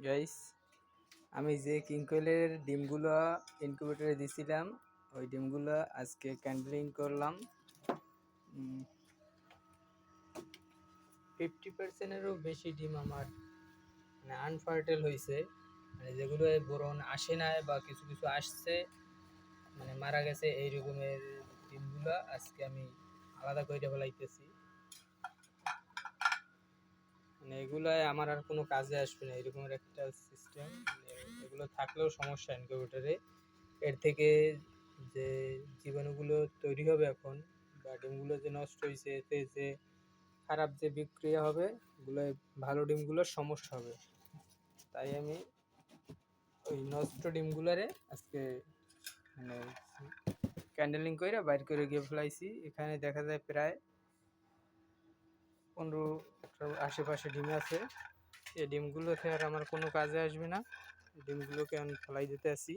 Guys, আমি যে কিংকয়েলের ডিমগুলো ইনকিউবেটরে দিছিলাম ওই ডিমগুলো আজকে ক্যান্ডেলিং করলাম। 50%-এরও বেশি ডিম আমার মানে আনফার্টেল হয়েছে, মানে যেগুলো বোরন আসে নাই বা কিছু কিছু আসছে মানে মারা গেছে। এই রকমের ডিমগুলো আজকে আমি আলাদা করে ফেলাইতেছি। মানে এগুলাই আমার আর কোনো কাজে আসবে না, এরকমের একটা সিস্টেম। এগুলো থাকলেও সমস্যা ইনকিউবেটরে। এর থেকে যে জীবাণুগুলো তৈরি হবে এখন বা ডিমগুলো যে নষ্ট হয়েছে, এতে যে খারাপ যে বিক্রিয়া হবে ওগুলো ভালো ডিমগুলোর সমস্যা হবে। তাই আমি ওই নষ্ট ডিমগুলোরে আজকে মানে ক্যান্ডেলিং করে বাইর করে গিয়ে ফেলাইছি। এখানে দেখা যায় প্রায় 15 আশেপাশে ডিম আছে। এই ডিমগুলোতে আর আমার কোনো কাজে আসবে না, ডিমগুলোকে আমি ফেলাই দিতে আসি।